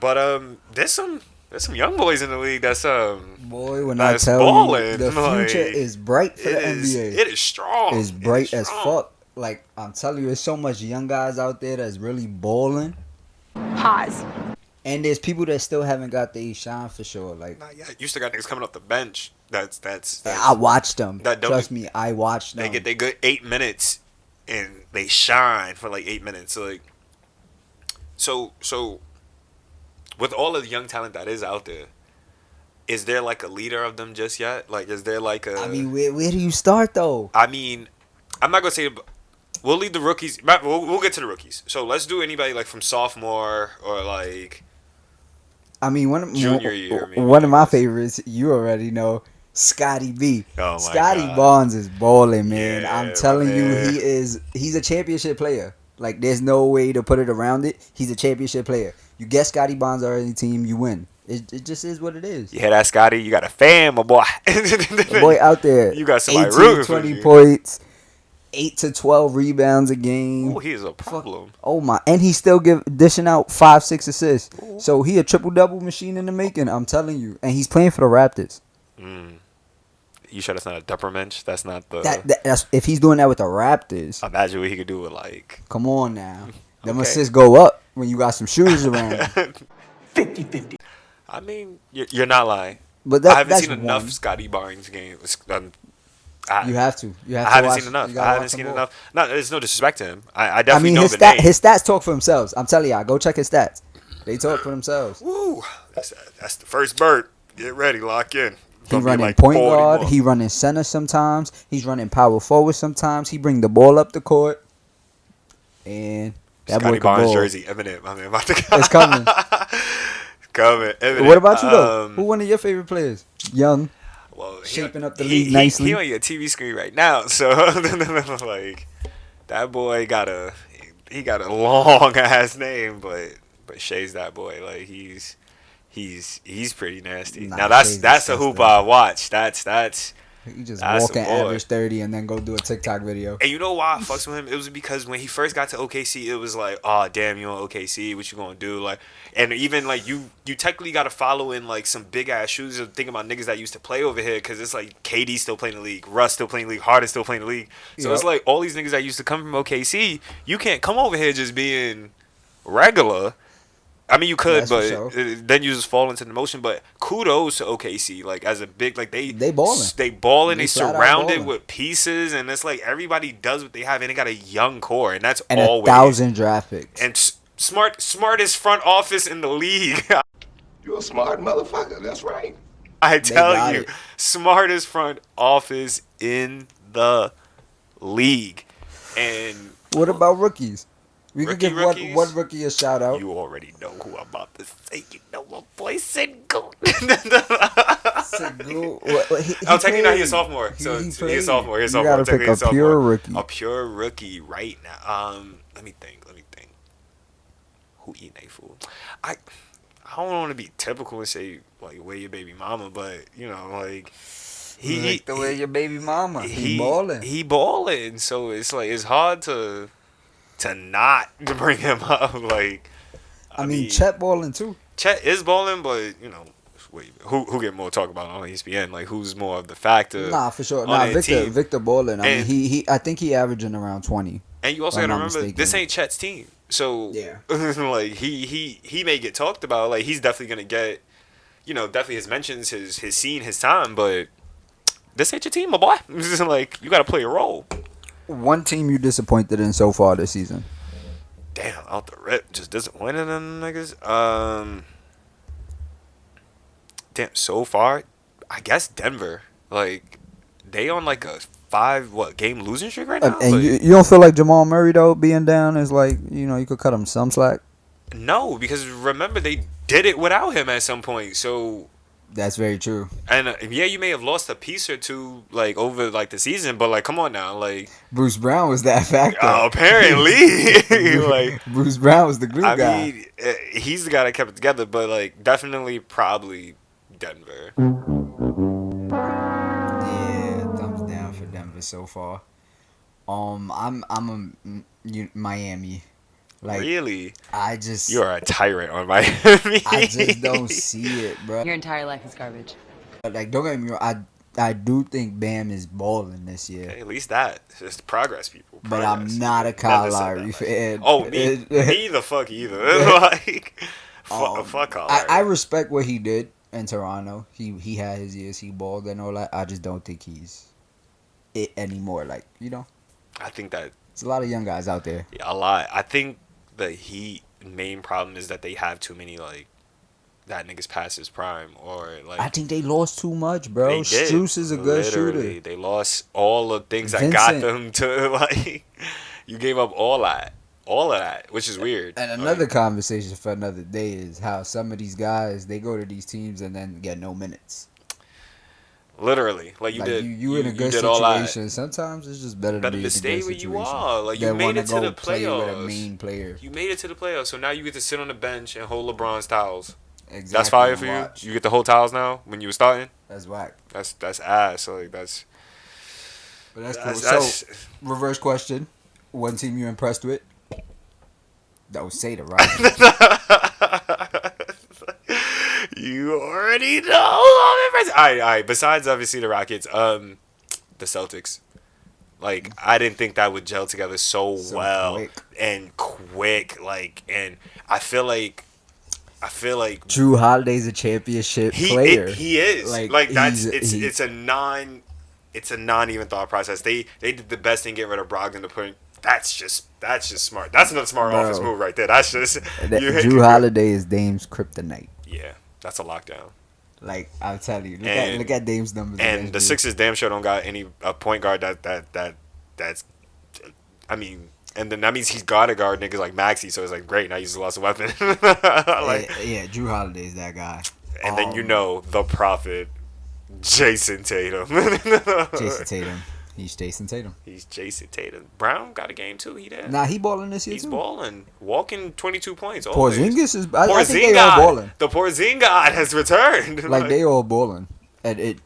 But there's some young boys in the league that's Boy, when I that's tell balling. you, the Like, future is bright for the NBA. It is strong. It's bright as fuck. Like, I'm telling you, there's so much young guys out there that's really balling. Pause. And there's people that still haven't got their shine for sure. Like, Not yet. You still got niggas coming off the bench. That's I watched them. that don't- Trust me, I watched them. They get they good 8 minutes and they shine for like 8 minutes. Like, so with all of the young talent that is out there, is there like a leader of them just yet? Like, is there like a? I mean, where do you start though? I mean, I'm not gonna say. We'll leave the rookies. We'll get to the rookies. So let's do anybody like from sophomore or like. I mean, Junior year, maybe, one of my favorites, you already know, Scotty B. Oh my Scotty God. Barnes is balling, man. Yeah, I'm telling my you, man. he's a championship player. Like, there's no way to put it around it. He's a championship player. You get Scotty Barnes on any team, you win. It just is what it is. You hear that, Scotty? You got a fan, my boy. The boy out there, You got somebody 18 rooting to for 20 you. points, 8 to 12 rebounds a game. Oh, he is a problem. Oh my! And he still dishing out 5-6 assists. So he a triple double machine in the making. I'm telling you. And he's playing for the Raptors. You sure that's not a dupper bench? That's not the. That's if he's doing that with the Raptors. Imagine what he could do with like. Come on now. Them Okay. assists go up when you got some shoes around. 50-50. I mean, you're not lying. But I haven't that's seen enough one. Scotty Barnes games. You have to. You have I to haven't watch, seen enough. you gotta I haven't watch seen them enough. all. No, there's no disrespect to him. I I definitely mean, know his the name. his stats talk for themselves. I'm telling y'all, go check his stats. They talk for themselves. Woo! That's the first bird. Get ready, lock in. He Gonna be running like point 40 guard. more. He running center sometimes. He's running power forward sometimes. He bring the ball up the court. And that Scotty boy can Barnes ball. jersey, Eminem. I mean, about to It's coming. coming. Eminem. What about you though? Who one of your favorite players? Young. Well, Shaping up the league nicely. He on your TV screen right now, so like that boy got a long ass name, but Shay's that boy. Like he's pretty nasty. Nah, Now that's Shay's a hoop disgusting. I watch. That's He just That's walk a and boy. average 30 and then go do a TikTok video. And you know why I fucks with him? It was because when he first got to OKC, it was like, oh damn, you on OKC? What you gonna do? Like, and even like you technically got to follow in like some big ass shoes of thinking about niggas that used to play over here, because it's like KD still playing the league, Russ still playing the league, Harden still playing the league. So it's Yep. like all these niggas that used to come from OKC, you can't come over here just being regular. I mean, you could, That's for but sure. then you just fall into the motion. But kudos to OKC, like as a big, like they ballin'. they balling, they They flat out surrounded ballin'. with pieces, and it's like everybody does what they have, and they got a young core, and that's And always 1,000 draft picks. and smartest front office in the league. You a smart motherfucker, that's right. I got tell you, it. smartest front office in the league, and What about rookies? We could give Rookies? one rookie a shout out. you already know who I'm about to say. You know my boy Sengun. I'm taking now. He's a sophomore, so he's a sophomore. He's a You sophomore. gotta I'm taking pick he's a pure rookie. A pure rookie right now. Let me think. Who eating a fool? I don't want to be typical and say like where your baby mama, but you know like Like the way your baby mama. He balling. He balling. So it's like it's hard to not bring him up. Like I mean, Chet balling too. Chet is balling, but you know, who get more talk about on ESPN? Like who's more of the factor? Nah, for sure. on Nah, that team? Victor balling. I mean, And- he I think he averaging around 20. And you also if I'm gotta not remember, mistaken. this ain't Chet's team. So Yeah. like he may get talked about. Like he's definitely gonna get, you know, definitely his mentions, his scene, his time. But this ain't your team, my boy. Like you gotta play a role. One team you disappointed in so far this season. Damn, out the rip, just disappointed in them niggas. Damn, so far, I guess Denver. Like they on like a 5 game losing streak right now. And Like, you don't feel like Jamal Murray though being down is like, you know, you could cut him some slack. no, because remember they did it without him at some point. So. That's very true. And yeah, you may have lost a piece or two like over like the season, but like, come on now, like Bruce Brown was that factor. apparently, like Bruce Brown was the glue I guy. mean, he's the guy that kept it together. But like, definitely, probably Denver. Yeah, thumbs down for Denver so far. I'm a Miami. Like, really? You You are a tyrant on Miami. I just don't see it, bro. Your entire life is garbage. Like, don't get me wrong. I do think Bam is balling this year. Okay, at least that. It's just progress, people. But Progress. I'm not a Never Kyle said Lowry that. fan. Oh, me the fuck either. Like, fuck Kyle Lowry. I respect what he did in Toronto. He had his years. He balled and all that. I just don't think he's it anymore. Like, I think that there's a lot of young guys out there. a lot. I think the Heat main problem is that they have too many like that niggas past his prime or like. I think they lost too much, bro. They did. Strus is a good Literally, shooter. they lost all the things that got them to like. You gave up all of that, which is weird. And another conversation for another day is how some of these guys, they go to these teams and then get no minutes. Literally, like you Like did. you in a good did all that. situation. Sometimes it's just better to be in to a stay good where you situation are. Like you than made wanna it to go the play with a playoffs. main player. You made it to the playoffs, so now you get to sit on the bench and hold LeBron's towels. Exactly. That's fire for Watch. you. You get the whole towels now when you were starting. That's whack. That's ass. So like that's. But that's cool. That's- So, reverse question: one team you impressed with? Don't say the Rockets. You already know. All right. Besides obviously the Rockets, the Celtics. Like I didn't think that would gel together so well quick. and quick. Like, and I feel like Drew Holiday's a championship player. He is like that's it's a non even thought process. They did the best thing getting rid of Brogdon to put. That's just smart. That's another smart Bro. office move right there. That's just Drew Holiday is Dame's kryptonite. Yeah, that's a lockdown. Like I'll tell you, And- look at Dame's numbers. And against the you. Sixers damn sure don't got any a point guard that's. I mean, and then that means he's got to guard niggas like Maxey. So it's like great. Now he's lost a weapon. Like, yeah, Drew Holiday is that guy. and then the prophet, Jason Tatum. Jason Tatum. He's Jason Tatum. He's Jason Tatum. Brown got a game too. He did. Nah, he balling this year He's too. balling, walking 22 points. Always. Porzingis is. I think they all balling. The Porzingis has returned. Like they all balling, and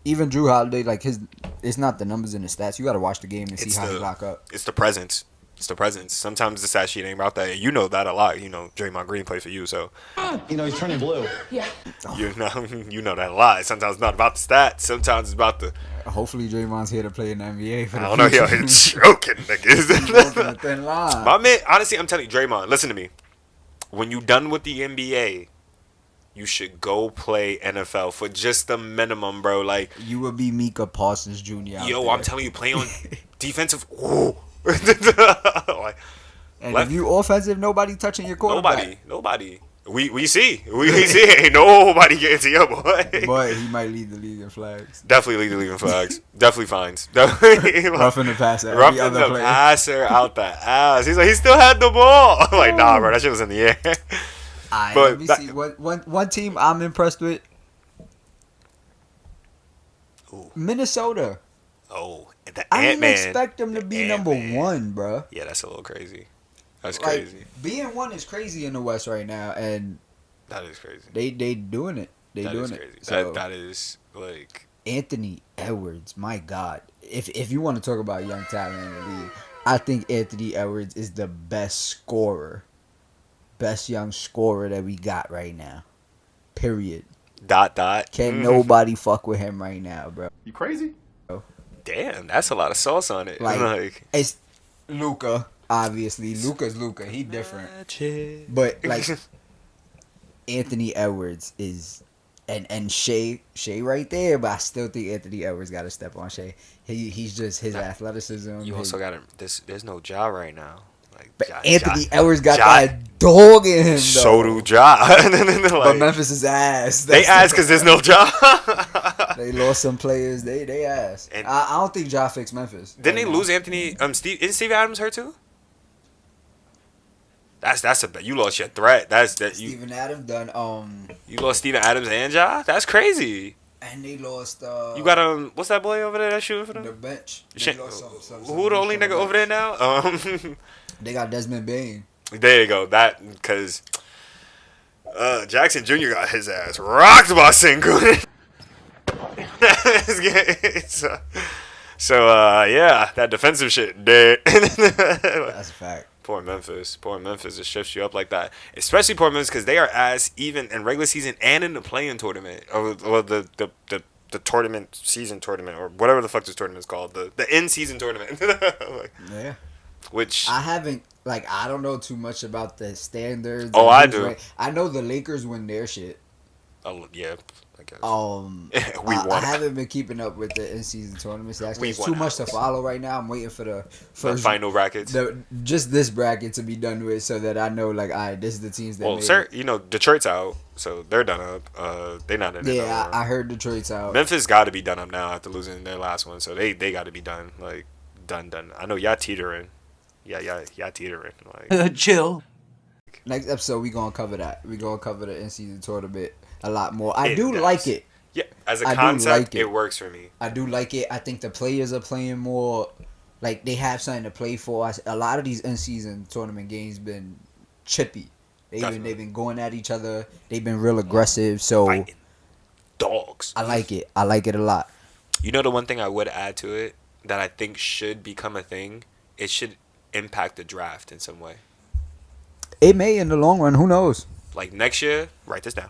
even Drew Holiday, like it's not the numbers and the stats. You got to watch the game and see how he lock up. It's the presence. It's the presence. Sometimes the stat sheet ain't about that. You know that a lot. You know Draymond Green played for you, so He's turning blue. you know that a lot. Sometimes it's not about the stats. Sometimes it's about the. Hopefully, Draymond's here to play in the NBA for the I don't know. Yo, future. he's choking Walking a niggas. thin line. My man, honestly, I'm telling you, Draymond, listen to me. When you done with the NBA, you should go play NFL for just the minimum, bro. Like, You would be Mika Parsons Jr. out yo, there. I'm telling you, play on defensive. Ooh. Like, And left- if you offensive, nobody touching your quarterback. nobody. We see. Ain't nobody getting to your boy. But he might lead the league in flags. Definitely lead the league in flags. Definitely fines. Definitely Roughing the passer. Every roughing other the player. passer out the ass. He's like, he still had the ball. I'm like, nah, bro, that shit was in the air. Alright, But let me that- see. One team I'm impressed with. Ooh. Minnesota. Oh, and the I didn't Ant-Man. expect them to be number Ant-Man. one, bro. Yeah, that's a little crazy. That's Like, crazy. being one is crazy in the West right now, and That is crazy. they doing it. They That doing is it. crazy. So, That is like Anthony Edwards, my God. If you want to talk about young talent in the league, I think Anthony Edwards is the best scorer, best young scorer that we got right now. Period. dot. Can't nobody fuck with him right now, bro. You crazy? Damn, that's a lot of sauce on it. Like, it's Luka, obviously. Luka's Luka. He different. But like Anthony Edwards is and Shea right there, but I still think Anthony Edwards got to step on Shea. He's just his athleticism. You also got him. There's no Ja right now. Like, But Ja- Anthony Ja- Edwards got Ja- that dog in him, though. So do Ja. But Like, Memphis is ass. they ask because there's no Ja. They lost some players. They ass. And- I don't think Ja fixed Memphis. Didn't they right now. lose Anthony? Isn't Steve Adams hurt too? That's a you lost your threat. You Steven Adams done. you lost Steven Adams and Ja. That's crazy. And they lost. You got what's that boy over there that's shooting for the them? bench. They Shit, lost some Who the only nigga over there now? They got Desmond Bain. There you go. That because Jackson Jr. got his ass rocked by Sengun. so yeah, that defensive shit dead. That's a fact. Poor Memphis. Poor Memphis. It shifts you up like that. Especially poor Memphis because they are ass even in regular season and in the play-in tournament. Or the tournament, season tournament, or whatever the fuck this tournament is called. The in-season tournament. Like, Yeah. which... I haven't, like, I don't know too much about the standards. Oh, I do. I know the Lakers win their shit. Oh, yeah, I guess. I haven't been keeping up with the in-season tournaments. Actually, it's too much to follow right now. I'm waiting for the first final brackets. Just this bracket to be done with, so that I know, like, all right, this is the teams that. Well, sir, you know Detroit's out, so they're done up. They're not in it. Yeah, I heard Detroit's out. Memphis got to be done up now after losing their last one, so they got to be done. Like done. I know y'all teetering. Yeah, y'all teetering. Like Chill. Next episode, we gonna cover that. We gonna cover the in-season tournament a lot more. I do does. like it. Yeah, as a I concept, like it. it works for me. I do like it. I think the players are playing more, like they have something to play for. A lot of these in-season tournament games been chippy. They've been going at each other. They've been real aggressive. So Fighting dogs. I like it. I like it a lot. You know the one thing I would add to it that I think should become a thing. It should impact the draft in some way. It may in the long run. Who knows? Like next year, write this down.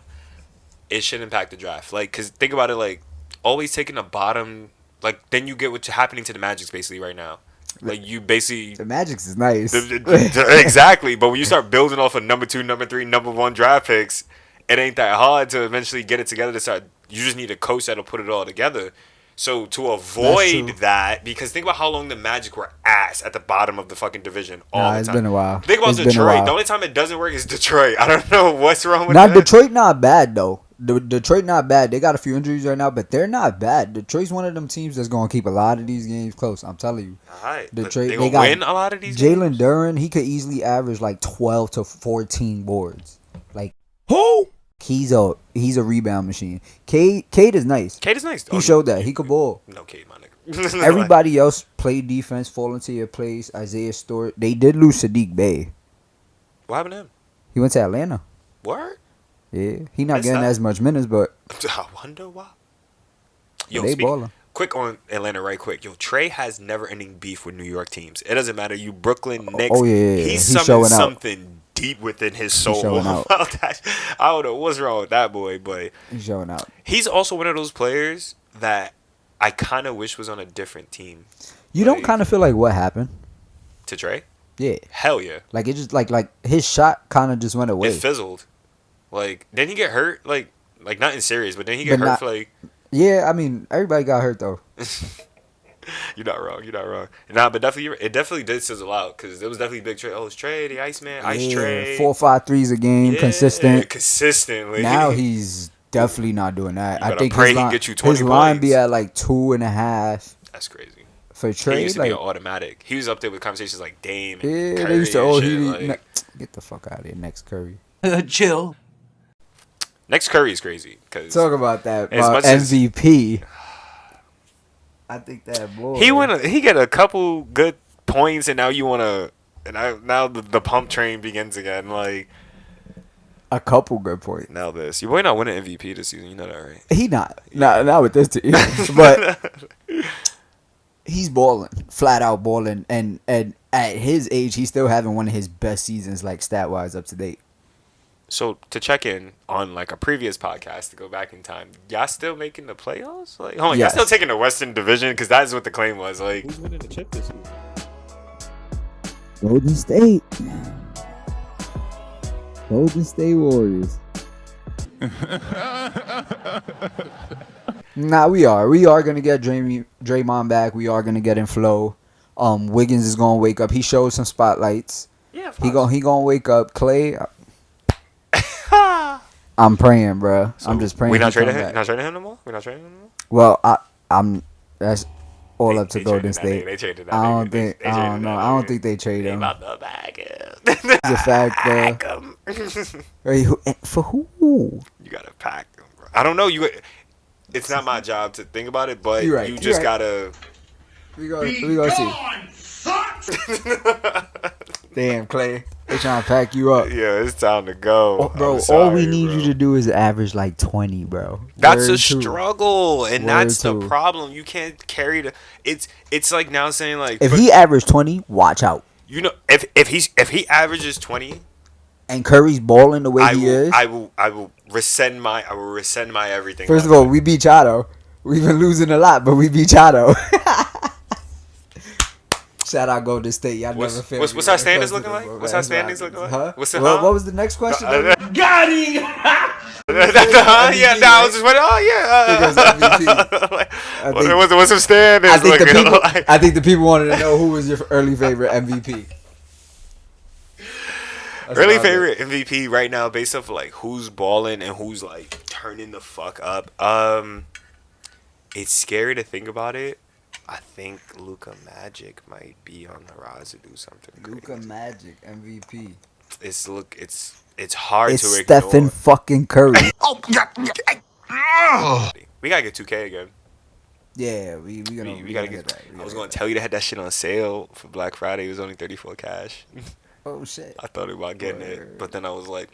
It should impact the draft. Like, cause think about it. Like, always taking the bottom. Like, then you get what's happening to the Magic basically right now. Like, you basically the Magic's is nice. Exactly. But when you start building off of number 2, number 3, number 1 draft picks, it ain't that hard to eventually get it together. To start, you just need a coach that'll put it all together. So to avoid that, because think about how long the Magic were ass at the bottom of the fucking division all the time. It's been a while. Think about Detroit. The only time it doesn't work is Detroit. I don't know what's wrong with that. Now Detroit not bad though. Detroit not bad. They got a few injuries right now, but they're not bad. Detroit's one of them teams that's gonna keep a lot of these games close. I'm telling you. All right. Detroit. They got win a lot of these games. Jalen Duren, he could easily average like 12 to 14 boards. Like Who? he's a rebound machine. Cade is nice. Cade is nice. He showed that he could ball. No Cade, my nigga. Everybody else played defense, fall into your place. Isaiah Stewart. They did lose Sadiq Bey. What happened to him? He went to Atlanta. Word? Yeah, he not getting as much minutes, but I wonder why. Yo, they balling. Quick on Atlanta, right quick. Yo, Trey has never-ending beef with New York teams. It doesn't matter. You Brooklyn Knicks. Oh yeah. He's showing summoned out. something deep within his soul showing out. about that. I don't know what's wrong with that boy, but He's showing out. he's also one of those players that I kind of wish was on a different team. You don't kind of feel like what happened? To Trey? Yeah. Hell yeah. Like it just like his shot kind of just went away. It fizzled. Like, didn't he get hurt? Like nothing serious, but then he get But hurt not- for like. Yeah, I mean everybody got hurt though. You're not wrong. Nah, but definitely, it definitely did sizzle out because it was definitely big Trey. Oh, it's Trey, the Iceman, Ice Trey. 4 or 5 threes a game, consistent. Consistently. Now he's definitely not doing that. I think pray his he line, get you 20 his line be points. at like 2.5 That's crazy. for He Trey. used to Like, be an automatic. He was up there with conversations like Dame and yeah, Curry they used to. and Oh, shit, get the fuck out of here, next Curry. Chill. Next Curry is crazy because Talk about that. As About much as- MVP. I think that boy. he get a couple good points, and now you want to, now the pump train begins again. Like a couple good points. now this, your boy not winning MVP this season. You know that, right? He not with this team, but he's balling, flat out balling, and at his age, he's still having one of his best seasons, like stat wise, up to date. So to check in on like a previous podcast to go back in time, y'all still making the playoffs? Like, hold on, Yes. y'all still taking the Western Division because that is what the claim was. Like, Who's winning the chip this week? Golden State. Golden State Warriors. Nah, we are gonna get Draymond back. We are gonna get in flow. Wiggins is gonna wake up. He showed some spotlights. yeah, He gonna wake up. Clay. I'm praying, bro. I'm just praying. We're not he come trading him. back. Not trading him no more. We're not trading him no more. Well, I'm. That's all up to They Golden traded that State. nigga. They traded that I nigga. don't think. They I traded don't know. that I don't nigga. think they trade They him. about to bag him. It's a fact, Pack bro. him. Hey, for who? You gotta pack him, bro. I don't know. It's not my job to think about it, but You're right, you you're just right. gotta. We gonna see. Damn, Clay. They trying to pack you up. Yeah, it's time to go. Oh, bro, I'm sorry, all we need bro. you to do is average like 20, bro. That's Word a two. struggle, and that's the two. problem. You can't carry the. It's like now saying like If but he averaged 20, watch out. You know, if he averages 20, and Curry's balling the way I he will is. I will rescind my everything. First of all, we beat Chato. We've been losing a lot, but we beat Chato. Shout out Golden State. Y'all never failed. What's our standings looking like? What's our standings looking like? Huh? What's the What was the next question? Got him! Yeah, no, I was just wondering. Oh yeah. What's some standings looking like? I think the people wanted to know who was your early favorite MVP. Early favorite MVP right now, based off of like who's balling and who's like turning the fuck up. It's scary to think about it. I think Luka Magic might be on the rise to do something. Luka Magic MVP. It's hard It's to ignore. Stephen fucking Curry. We gotta get 2K again. Yeah, we gotta get that. I was gonna tell you to have that shit on sale for Black Friday. It was only $34 cash. Oh shit! I thought about getting it, but then I was like,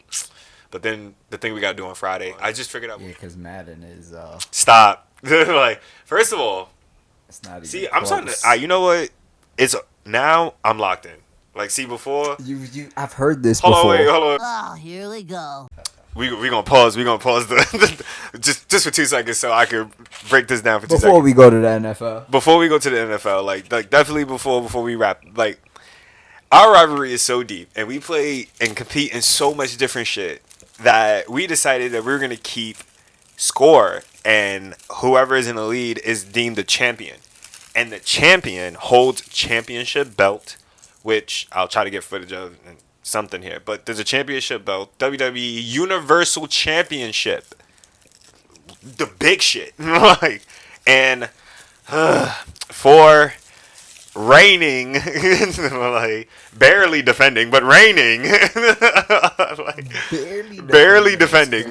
but then the thing we gotta do on Friday, I just figured out. Yeah, because Madden is Stop. Like, first of all, it's not even see, I'm starting to. You know what? It's now I'm locked in. Like, see, before I've heard this before. Hold on. Oh, here we go. We gonna pause. We gonna pause the just for 2 seconds so I could break this down for 2 seconds. Before we go to the NFL. Before we go to the NFL, like definitely before we wrap, like. Our rivalry is so deep, and we play and compete in so much different shit that we decided that we were going to keep score, and whoever is in the lead is deemed the champion. And the champion holds championship belt, which I'll try to get footage of and something here. But there's a championship belt, WWE Universal Championship. The big shit. Like, and for reigning, like barely defending, but reigning, like barely defending.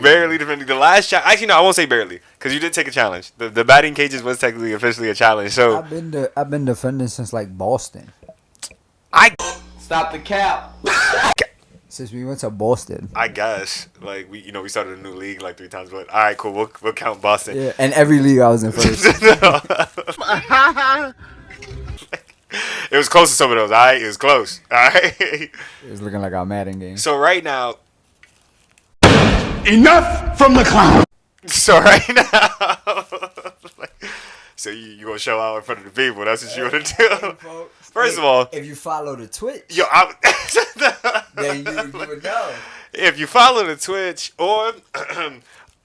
The last actually no, I won't say barely, because you did take a challenge. The batting cages was technically officially a challenge. So I've been defending since like Boston. Stop the cap. Since we went to Boston. I guess like we started a new league like 3 times, but all right, cool. We'll count Boston. Yeah, and every league I was in first. It was close to some of those. All right, it was close. All right. It was looking like our Madden game. So right now. Enough from the clown. So right now. So you gonna show out in front of the people? That's what you wanna do. First of all, if you follow the Twitch, then you would know. If you follow the Twitch or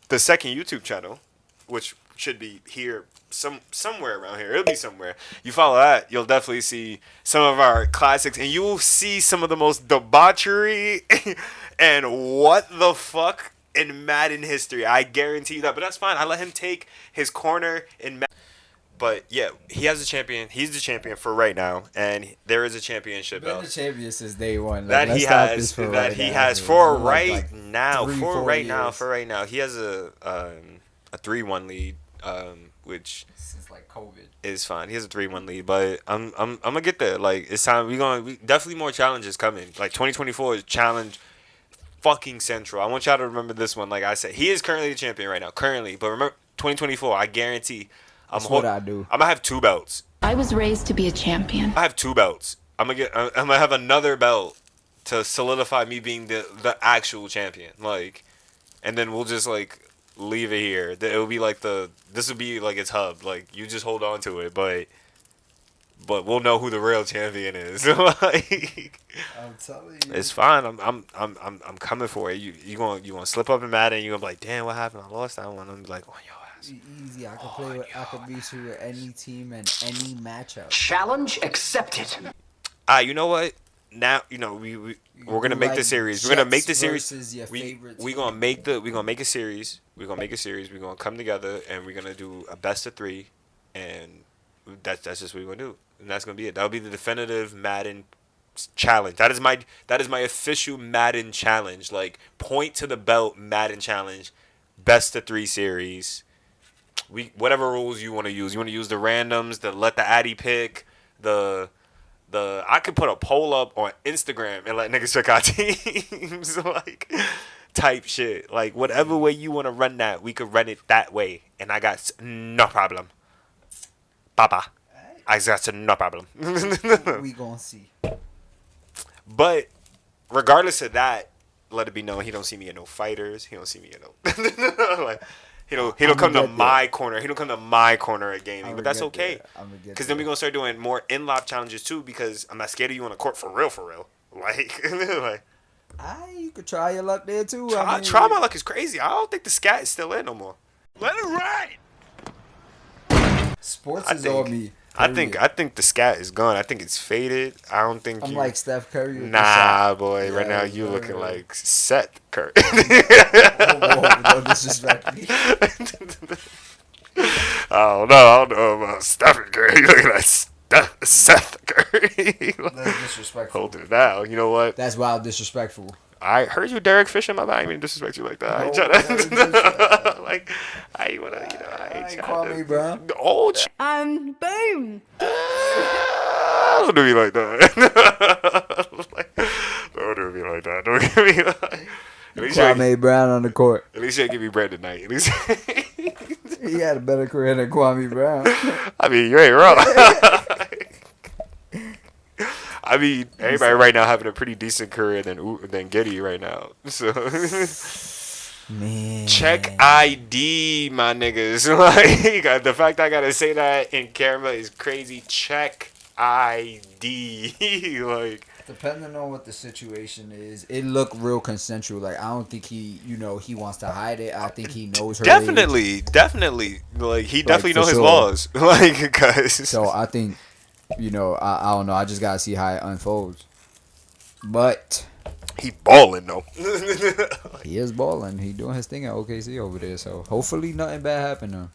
the second YouTube channel, which should be here. Somewhere around here. It'll be somewhere. You follow that, you'll definitely see some of our classics, and you will see some of the most debauchery and what the fuck in Madden history. I guarantee you that. But that's fine. I let him take his corner in Madden. But yeah, he has a champion. He's the champion for right now, and there is a championship belt. Been the champion since day one. Like, that he has. For right now. He has a 3-1 lead. Which since like COVID is fine. He has a 3-1 lead, but I'm gonna get there. Like, it's time. We definitely more challenges coming. Like 2024 is challenge fucking central. I want y'all to remember this one. Like I said, he is currently the champion right now. Currently, but remember 2024. I guarantee. That's what I do. I'm gonna have 2 belts. I was raised to be a champion. I have 2 belts. I'm gonna have another belt to solidify me being the actual champion. Like, and then we'll just like. Leave it here. It'll be like this will be like its hub. Like, you just hold on to it, but we'll know who the real champion is. Like, I'm telling you, it's fine. I'm coming for it. You gonna slip up in Madden. You gonna be like, damn, what happened? I lost that one. I'm like, on your ass. Easy. I can beat you with any team and any matchup. Challenge accepted. You know what? Now we're gonna make the series. We're gonna make the series. We're gonna make a series. We're gonna come together and we're gonna do a best of 3, and that's just what we're gonna do. And that's gonna be it. That'll be the definitive Madden challenge. That is my official Madden challenge. Like, point to the belt Madden challenge, best of 3 series. Whatever rules you want to use. You want to use the randoms, let the addy pick, I could put a poll up on Instagram and let niggas pick our teams, like, type shit. Like, whatever way you want to run that, we could run it that way. And I got no problem. Baba. I got no problem. We gonna see. But regardless of that, let it be known he don't see me in no fighters. He don't see me in no like he don't come to my corner. He don't come to my corner at gaming. But that's okay. Because then we're gonna start doing more in-lop challenges too. Because I'm not scared of you on the court for real. Like, like. You could try your luck there too. Try my luck is crazy. I don't think the scat is still in no more. Let it ride. Sports is on me. I think the scat is gone. I think it's faded. I don't think I'm like Steph Curry. Nah, boy. Right now you looking like Seth Curry. Don't disrespect me. I don't know about Stephen Curry. You looking like Seth Curry. That's disrespectful. Hold it down. You know what? That's wild disrespectful. I heard you Derek Fisher, my bad. I didn't disrespect you like that. I ain't trying to, like, I ain't wanna, I ain't trying to. Bro. Oh, And boom. don't do me like that. Don't do me like that. Don't give me like. Kwame Brown on the court. At least you ain't give me bread tonight. At least he had a better career than Kwame Brown. I mean, you ain't wrong. I mean, everybody right now having a pretty decent career than Giddy right now. So, man, check ID, my niggas. Like the fact I gotta say that in camera is crazy. Check ID, like. Depending on what the situation is, it looked real consensual. Like, I don't think he wants to hide it. I think he knows her Definitely. Like, he definitely knows his laws. Like, cause. So, I think, I don't know. I just got to see how it unfolds. But. He balling, though. He is balling. He doing his thing at OKC over there. So, hopefully nothing bad happened to him.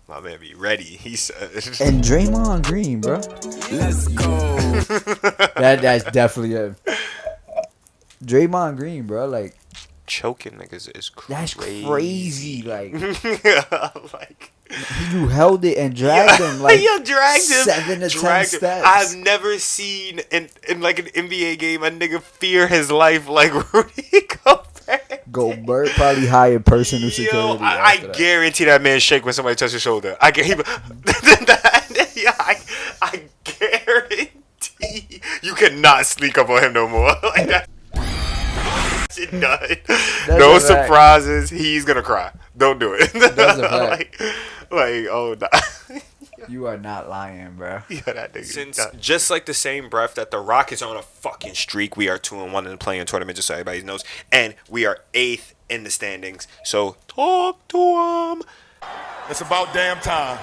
My man be ready, he said. And Draymond Green, bro. Let's go. That's definitely it. Draymond Green, bro. Like, choking niggas is crazy. That's crazy. Like, like you held it and dragged him. Like, you dragged him. 7 to 10 steps. I've never seen in like an NBA game a nigga fear his life like Rudy Gobert. Gobert probably hired personal security. I guarantee that man shake when somebody touches his shoulder. I guarantee you cannot sneak up on him no more. Like that. Shit done. No surprises. He's gonna cry. Don't do it. That's a fact. like oh nah. You are not lying, bro. Yeah, that nigga. Since just like the same breath that the Rockets are on a fucking streak, we are 2-1 in the play-in tournament, just so everybody knows, and we are 8th in the standings. So talk to them. It's about damn time.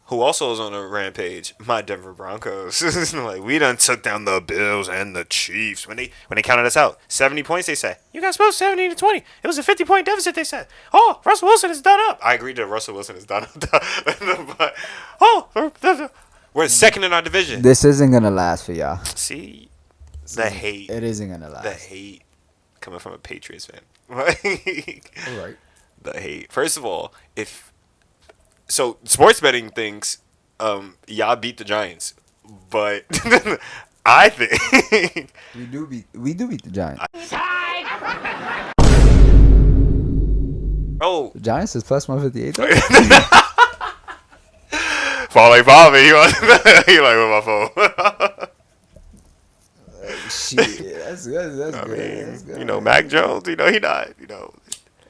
Who also is on a rampage? My Denver Broncos. Like we done took down the Bills and the Chiefs when they counted us out. 70 points, they said. You guys supposed 70-20. It was a 50-point deficit, they said. Oh, Russell Wilson is done up. I agree that Russell Wilson is done up. But, we're second in our division. This isn't gonna last for y'all. See, the hate. It isn't gonna last. The hate coming from a Patriots fan. Like, all right. The hate. First of all, so sports betting thinks y'all beat the Giants, but I think we do beat the Giants. Oh, the Giants is plus 158. Follow me. You like with my phone? Shit, that's good. That's good. That's good. Mac Jones. He not.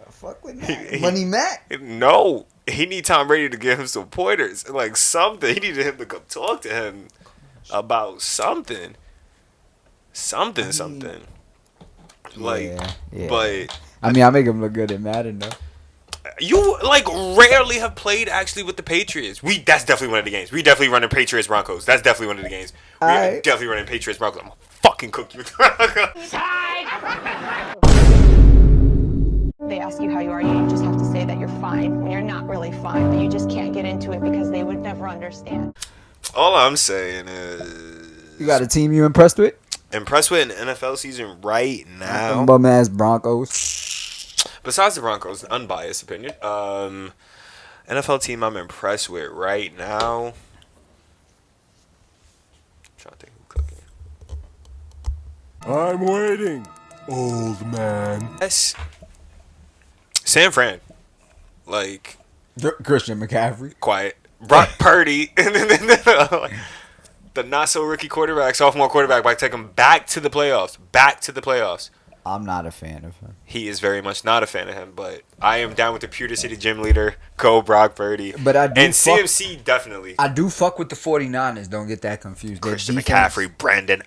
Fuck with Mac. Money Mac. No. He need Tom Brady to give him some pointers, like something. He needed him to come talk to him about something. Like, yeah. But I mean, I make him look good in Madden though. You like rarely have played actually with the Patriots. That's definitely one of the games. We definitely running Patriots Broncos. That's definitely one of the games. We are definitely running Patriots Broncos. I'm gonna fucking cook you. They ask you how you are, you just have to say that you're fine when you're not really fine, but you just can't get into it because they would never understand. All I'm saying is, you got a team you impressed with? Impressed with an NFL season right now? Bum ass Broncos. Besides the Broncos, unbiased opinion. NFL team I'm impressed with right now. I'm trying to think who's cooking. I'm waiting, old man. Yes. San Fran. Like Christian McCaffrey. Quiet. Brock Purdy. the not so rookie quarterback, sophomore quarterback, by taking him back to the playoffs. Back to the playoffs. I'm not a fan of him. He is very much not a fan of him, but I am down with the Pewter City gym leader. Go Brock Purdy. But I do and CMC definitely. I do fuck with the 49ers. Don't get that confused. Christian McCaffrey, Brandon.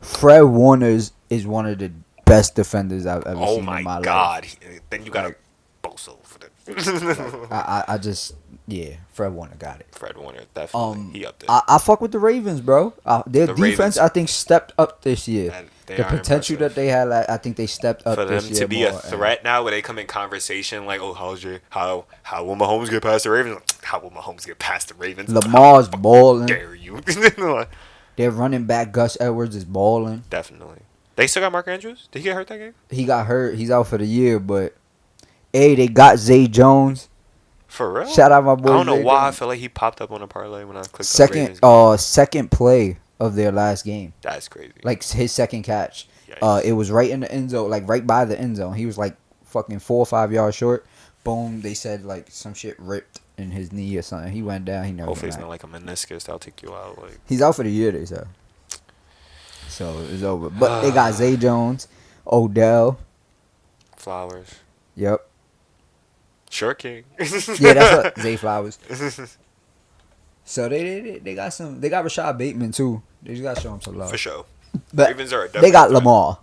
Fred Warner is one of the best defenders I've ever seen in my life. Oh my God! Then you got a Boso for the. I just Fred Warner got it. Fred Warner definitely he up there. I fuck with the Ravens, bro. Their defense Ravens, I think stepped up this year. The potential impressive. that they had, I think they stepped up for them this year to be more, a threat now, where they come in conversation like, "Oh, how will Mahomes get past the Ravens? How will Mahomes get past the Ravens? Lamar's balling. Dare you?" Their running back Gus Edwards is balling. Definitely. They still got Mark Andrews. Did he get hurt that game? He got hurt. He's out for the year. But they got Zay Jones. For real? Shout out my boy. I don't know Zay why Jones. I feel like he popped up on a parlay when I clicked on the Ravens game. Second play of their last game. That's crazy. Like his second catch. Yikes. It was right in the end zone, like right by the end zone. He was like fucking 4 or 5 yards short. Boom. They said like some shit ripped in his knee or something. He went down. He never. Hopefully went it's back. not like a meniscus that'll take you out. Like He's out for the year, they said. So it's over. But they got Zay Jones, Odell. Flowers. Yep. Sure, King. Yeah, that's what Zay Flowers. So they got some. They got Rashad Bateman too. They just got to show him some love. For sure. But Ravens are they got definitely Lamar.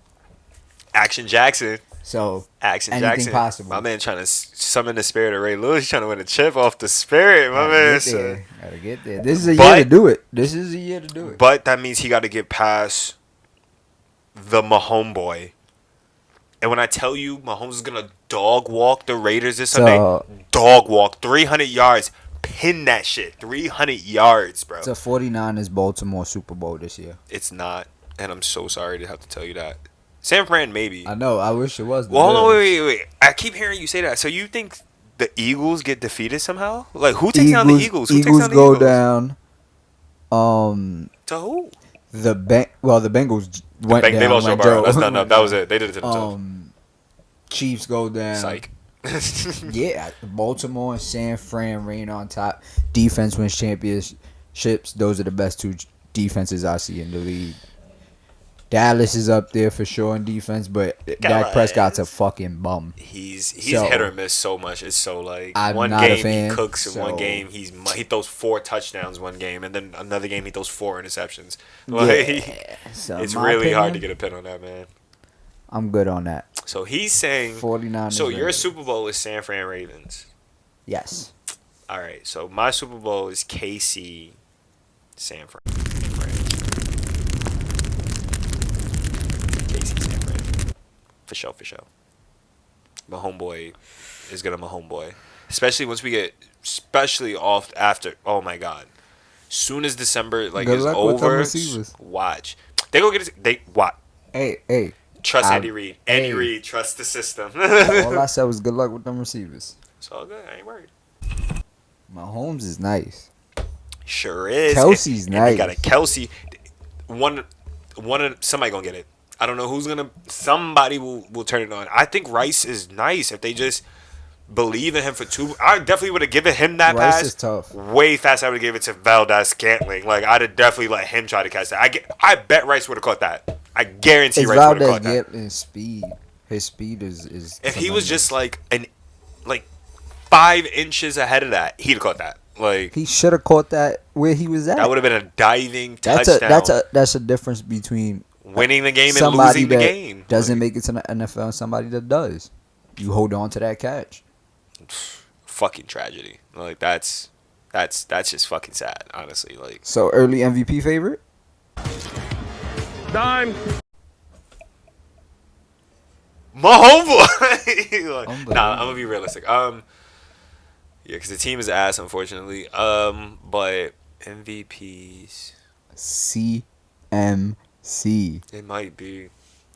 Action Jackson. So Action anything Jackson. possible. My man trying to summon the spirit of Ray Lewis. He's trying to win a chip off the spirit. My man. Gotta get there. This is a year to do it. This is a year to do it. But that means he got to get past the Mahomes boy. And when I tell you Mahomes is going to dog walk the Raiders this Sunday, dog walk, 300 yards, pin that shit, 300 yards, bro. It's a 49ers Baltimore Super Bowl this year. It's not, and I'm so sorry to have to tell you that. San Fran, maybe. I know. I wish it was. Well, hold on, wait. I keep hearing you say that. So you think the Eagles get defeated somehow? Like, who takes down the Eagles? Who Eagles takes down the go Eagles? down. To who? The Bengals went down. They lost when Joe Burrow. Joe That's not enough. That was it. They did it to themselves. Chiefs go down. Psych. Yeah, Baltimore and San Fran reign on top. Defense wins championships. Those are the best two defenses I see in the league. Dallas is up there for sure in defense, but Dak Prescott's a fucking bum. He's hit or miss so much. It's so like I'm one not a game fan, he cooks, so- one game he throws 4 touchdowns one game, and then another game he throws 4 interceptions. Like, So it's my really hard opinion, to get a pin on that, man. I'm good on that. So he's saying 49ers. So your Raiders. Super Bowl is San Fran Ravens. Yes. All right. So my Super Bowl is KC San Fran. KC San Fran. For sure. My homeboy is gonna my homeboy. Especially once we get off after. Oh my God. Soon as December Good is luck with them over, receivers. watch. They go get it. They what? Hey. Trust Andy Reid. Andy Reid, trust the system. All I said was good luck with them receivers. It's all good. I ain't worried. Mahomes is nice. Sure is. Kelsey's and nice. You got a Kelsey. Somebody gonna get it. I don't know who's gonna. Somebody will turn it on. I think Rice is nice if they just believe in him for 2. I definitely would have given him that Rice pass. is tough. Way faster. I would have given it to Valdez Scantling. Like I'd have definitely let him try to catch that. I bet Rice would have caught that. I guarantee It's Rice would have caught Valdez that. Gantlin's speed. His speed is. If he was just like 5 inches ahead of that, he'd have caught that. Like He should have caught that where he was at. that would have been a diving That's touchdown. that's a difference between Winning the game and somebody losing the that game. doesn't make it to the NFL and somebody that does. You hold on to that catch. Fucking tragedy. Like that's just fucking sad, honestly. Like So early MVP favorite? Dime. my homeboy. Like, nah, I'm gonna be realistic. Yeah, because the team is ass, unfortunately. But MVPs, CMC. it might be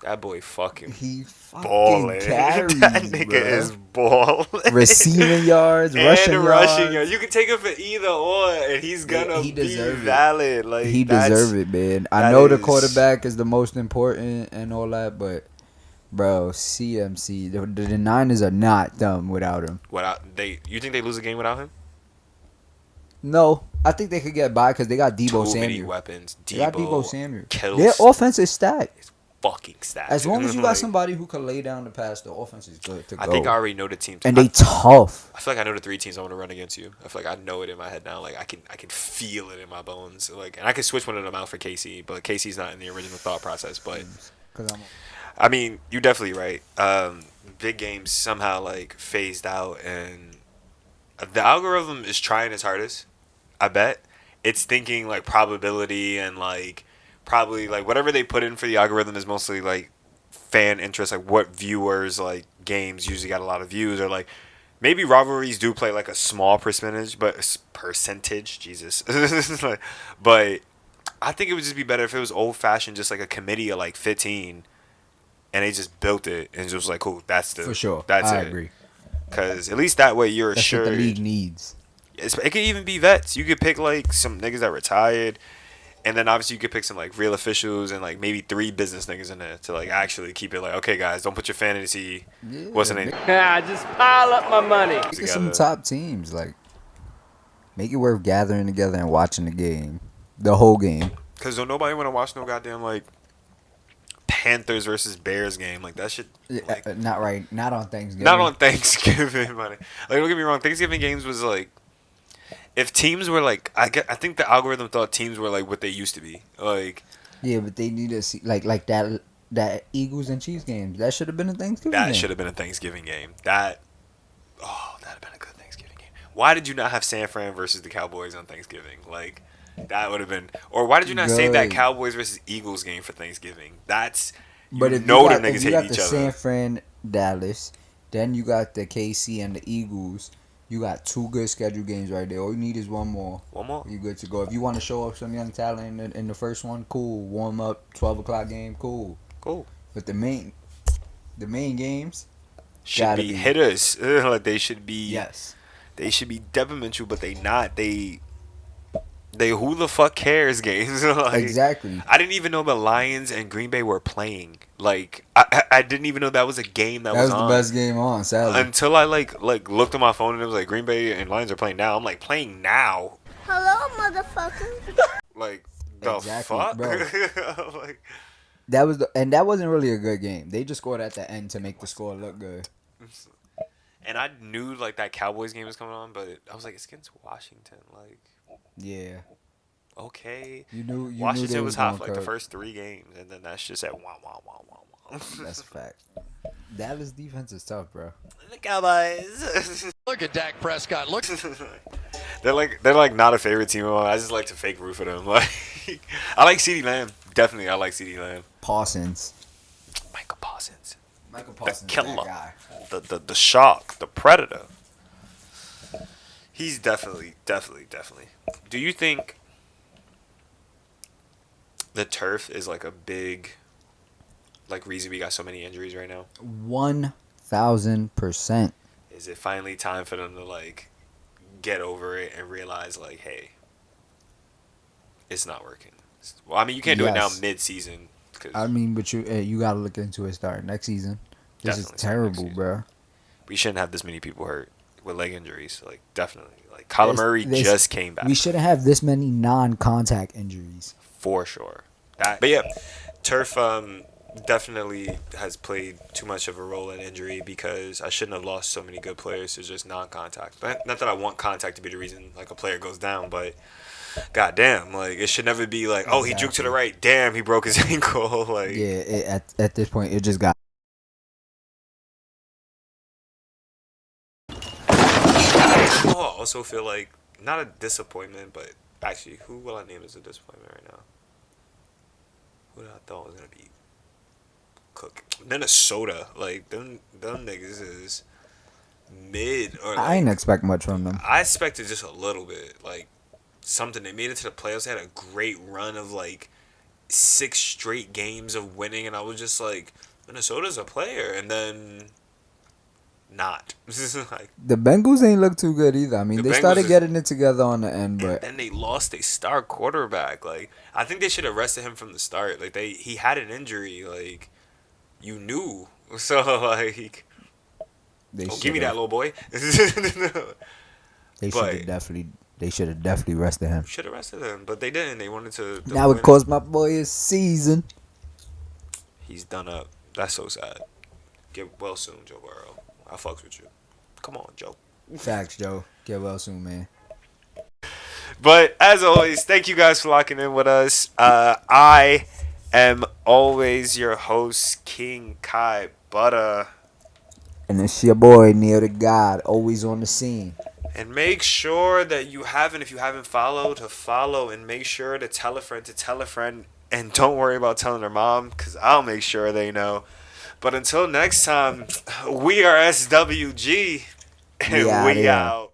that boy fucking He fucking balling. carries, That nigga bro. is balling. Receiving yards, rushing yards. yards. You can take him for either or, and he's gonna he be deserve it. valid. Like He that's- deserve it, man. I that know the is- quarterback is the most important and all that, but bro, CMC, the Niners are not dumb without him. You think they lose a game without him? No, I think they could get by because they got Debo Too many Samuel. weapons. They got Debo Debo Samuel. kills. Their offense is stacked. Fucking stacked. As long as you got Like, somebody who can lay down the pass, the offense is good to go. I think I already know the team. And they tough. I feel like I know the 3 teams I want to run against you. I feel like I know it in my head now. Like I can feel it in my bones. Like, and I can switch one of them out for KC, but KC's not in the original thought process. But I mean, you're definitely right. Big games somehow like phased out, and the algorithm is trying its hardest. I bet it's thinking like probability and like probably like whatever they put in for the algorithm is mostly like fan interest, like what viewers like games usually got a lot of views, or like maybe rivalries do play like a small percentage, Jesus. Like, but I think it would just be better if it was old fashioned, just like a committee of like 15, and they just built it and just was like, cool, that's the For sure. that's I it. agree. Because at least that way you're That's assured. what the league needs. It could even be vets. You could pick like some niggas that retired, and then obviously you could pick some like real officials and like maybe 3 business niggas in there to like actually keep it like, okay guys, don't put your fantasy what's the name Yeah, just pile up my money. Get some top teams, like make it worth gathering together and watching the game, the whole game. Because don't nobody want to watch no goddamn like Panthers versus Bears game. Like that shit. Like, Not right. Not on Thanksgiving. not on Thanksgiving, money. Like don't get me wrong, Thanksgiving games was like, if teams were like, I think the algorithm thought teams were like what they used to be. Like Yeah, but they need to see like that Eagles and Chiefs game. That should have been a Thanksgiving game. that should have been a Thanksgiving game. That'd have been a good Thanksgiving game. Why did you not have San Fran versus the Cowboys on Thanksgiving? Like that would have been. Or why did you not save that Good. Cowboys versus Eagles game for Thanksgiving? That's But if know you them got, niggas if you hate got each the other. San Fran, Dallas, then you got the KC and the Eagles. You got 2 good scheduled games right there. All you need is one more. One more. You good to go. If you want to show off some young talent in the first one, cool. Warm up, 12 o'clock game, cool. Cool. But the main games Should gotta be be- hitters. Like they should be. yes. They should be detrimental, but they not. They who the fuck cares games. Like, Exactly. I didn't even know the Lions and Green Bay were playing. Like I didn't even know that was a game that That was the on. best game on, sadly. Until I like looked at my phone and it was like Green Bay and Lions are playing now. I'm like, playing now? Hello, motherfucker. Like the Exactly, fuck? bro. Like, And that wasn't really a good game. They just scored at the end to make the score look good. and I knew like that Cowboys game was coming on, but I was like, it's against Washington. Like, Yeah. okay. You knew they Washington was hot gonna for like the cook. first 3 games, and then that's just at wah wah wah wah wah. That's a fact. Dallas defense is tough, bro. The Cowboys. Look at Dak Prescott. Look. they're like not a favorite team of mine. I just like to fake root for them. Like I like CeeDee Lamb. Definitely, I like CeeDee Lamb. Parsons. Michael Parsons. Michael Parsons, Parsons, killer. that guy. The shark, the predator. He's definitely. Do you think the turf is like a big like reason we got so many injuries right now? 1,000%. Is it finally time for them to like get over it and realize like, hey, it's not working? Well, I mean, you can't do it now Yes. mid-season. Cause I mean, but you got to look into it starting next season. This Definitely is starting next terrible, season. bro. we shouldn't have this many people hurt with leg injuries. Like definitely, like Kyler Murray just came back. We shouldn't have this many non-contact injuries. For sure. But yeah, turf definitely has played too much of a role in injury because I shouldn't have lost so many good players to just non-contact. But not that I want contact to be the reason like a player goes down, but goddamn, like it should never be like, oh, he juked to the right, damn, he broke his ankle. Like Yeah, at this point, it just got. I also feel like not a disappointment, but actually, who will I name as a disappointment right now? Who did I thought was gonna be cook? Minnesota, like them niggas is mid. Or I ain't expect much from them. I expected just a little bit, like something. They made it to the playoffs. They had a great run of like 6 straight games of winning, and I was just like, Minnesota's a player, and then not. Like, The Bengals ain't look too good either. I mean, The they Bengals started is- getting it together on the end, and but then they lost a star quarterback. Like, I think they should have rested him from the start. Like, he had an injury. Like, you knew. So like, they oh, give me that should've- little boy. They should but- have definitely They should have definitely arrested him. Should have arrested him, but they didn't. They wanted to. Now it cost my boy a season. He's done up. That's so sad. Get well soon, Joe Burrow. I fucks with you. Come on, Joe. Facts, Joe. Get well soon, man. But as always, thank you guys for locking in with us. I am always your host, King Kai Butter. And it's your boy, Neil the God, always on the scene. And make sure that if you haven't followed, to follow, and make sure to tell a friend. And don't worry about telling their mom, because I'll make sure they know. But until next time, we are SWG, and we out.